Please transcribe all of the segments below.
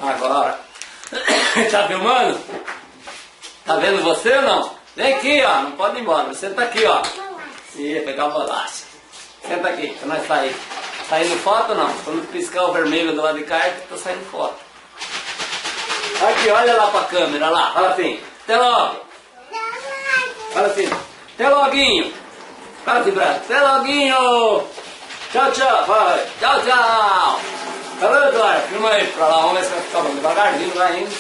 Agora, tá filmando? Tá vendo você ou não? Vem aqui, ó, não pode ir embora, senta aqui, ó. Ia pegar o bolacha. Senta aqui, pra nós sair. Saindo foto ou não? Quando piscar o vermelho do lado de cá, tá saindo foto. Aqui, olha lá pra câmera, lá, fala assim, até logo. Fala assim, até loguinho. Fala assim, braço, até loguinho. Tchau, tchau, vai, tchau, tchau. Falou, Eduardo, filma aí pra lá, vamos ver se vai ficar bom. Devagarzinho, vai indo.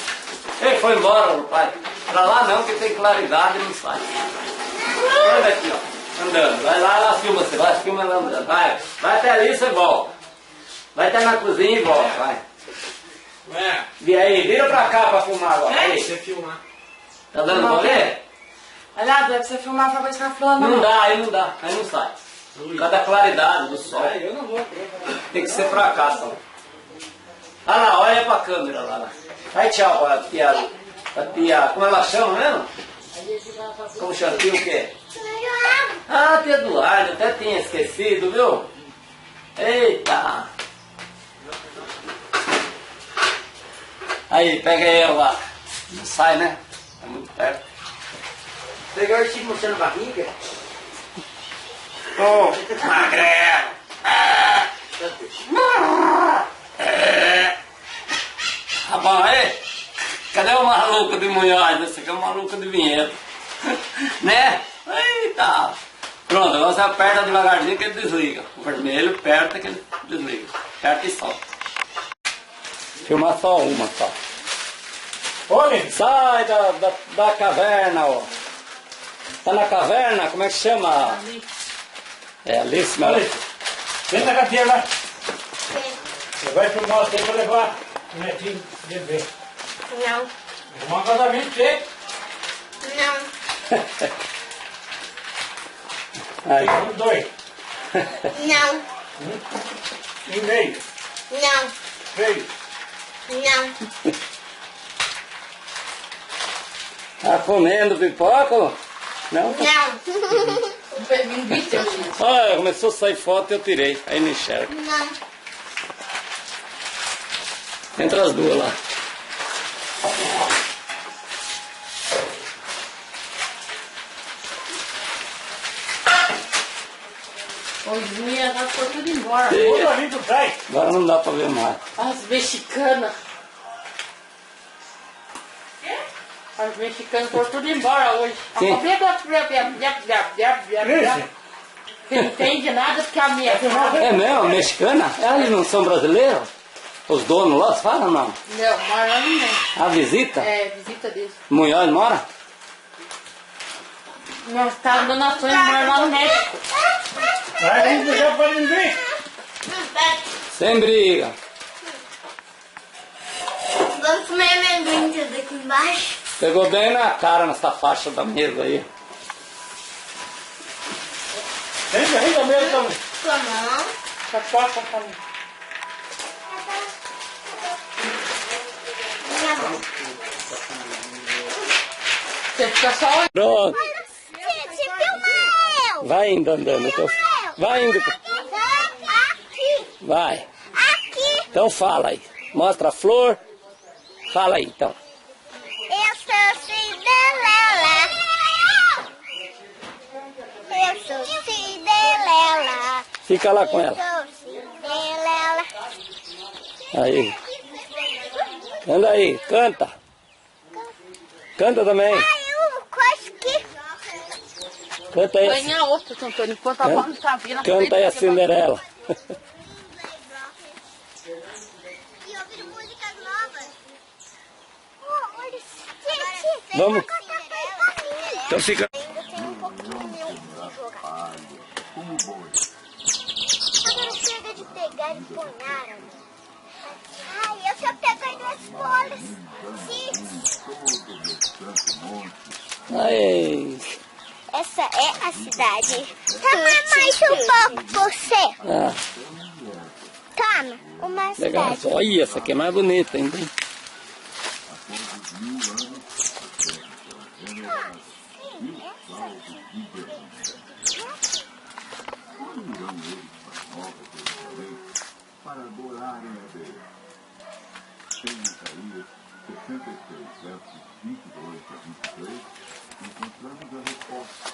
Ele foi embora, meu pai. Pra lá não, que tem claridade e não sai. Olha aqui, ó, andando. Vai lá, ela filma você, vai, filma ela andando. Vai até ali, você volta. Vai até na cozinha e volta, vai. E aí, vira pra cá pra filmar agora. Aí, você filmar. Tá dando pra ver? Olha, dá pra você filmar pra ver se vai falando. Não dá, aí não sai. Por causa da claridade do sol. Eu não vou. Tem que ser pra cá, só. Ah lá, olha pra câmera lá. Vai tchau pra tia. Pra tia. Como ela chama mesmo? Como chama? Tia o quê? Ah, tia Eduardo, até tinha esquecido, viu? Eita! Aí, pega ela lá. Não sai, né? É muito perto. Pegou o Chico mostrando a barriga. Ô, magrelo! Tá bom aí? Cadê o maluco de Munhoz? Esse aqui é o maluco de Vinhedo. Né? Eita! Pronto, agora você aperta devagarzinho que ele desliga. O vermelho aperta que ele desliga. Aperta e solta. Filmar só uma só. Olha! Sai da caverna, ó. Tá na caverna? Como é que chama? É Alice, meu. Olha! Senta com a tia lá. Você vai filmar você pra levar o netinho de bebê. Não. Arrumar um casamento você. Não. Aí. Um, dois. Não. E meio. Não. Três. Não. Tá comendo pipoca? Não? Não. Olha, começou a sair foto e eu tirei. Aí não enxerga. Não. Entre as duas lá. Os meninas foram tudo embora. Tudo ali do trás. Agora não dá pra ver mais. As mexicanas. As mexicanas foram tudo embora hoje. Sim. Você não entende nada porque a minha. É mesmo? Mexicana? Eles não são brasileiros? Os donos lá, você fala ou não? Não, mora lá no México. A visita? É, visita deles. Munhoz mora? Nós estávamos dando ações, mora lá no México. Vai, não já pode ninguém. Sem briga. Vamos comer amendoim tudo aqui embaixo. Pegou bem na cara nessa faixa da mesa aí. Senta aí da mesa também. Não. Cachaça também. Você fica só olhando. Pronto. Gente, filma eu. Vai indo andando. Então. Vai indo. Aqui. Vai. Aqui. Então fala aí. Mostra a flor. Fala aí então. Eu sou Cinderela. Eu sou Cinderela. Fica lá com ela. Eu sou Cinderela. Aí. Anda aí. Canta. Canta também. Eu consegui. Canta aí. Ganha outra, Antônio, enquanto a bola não tá vindo. Canta aí a Cinderela. E ouvir músicas novas. Olha, Vamos. Então fica. Ainda tem um pouquinho de jogar. Agora chega de pegar e ponhar. Ai, eu só pego duas bolas. Sim. Aí. Essa é a cidade. Toma mais um pouco, você. Ah. Toma, uma Legal. cidade. Olha, essa aqui é mais bonita ainda, hein? Para adorarem a Deus. Tem Isaías 66, versos 22 a 23, encontramos a resposta.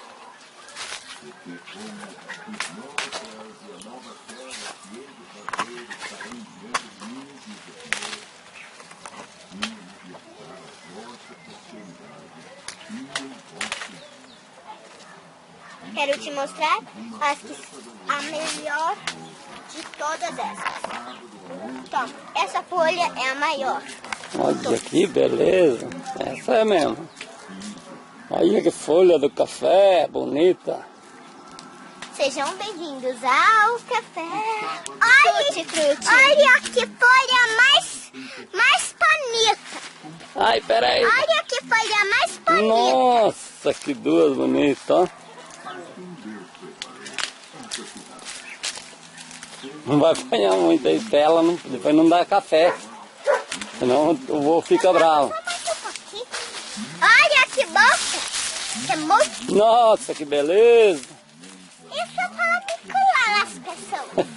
Porque como os novos céus e a nova terra que ele fazer estarão diante de mim, diz o Senhor, assim estará a vossa posteridade e o vosso. Quero te mostrar a melhor de todas essas. Toma, essa folha é a maior. Olha que beleza. Essa é mesmo. Olha que folha do café, bonita. Sejam bem-vindos ao café. Olha que folha mais bonita. Ai, peraí. Olha que folha mais bonita. Nossa, que duas bonitas, ó. Não vai apanhar muito aí pra ela, não, depois não dá café. Senão o vô fica bravo. Olha que boca. É muito. Nossa, que beleza. Isso é para vincular as pessoas.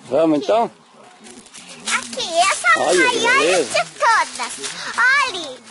Vamos então? Aqui, essa é a Olha que maior beleza. de todas. Olha.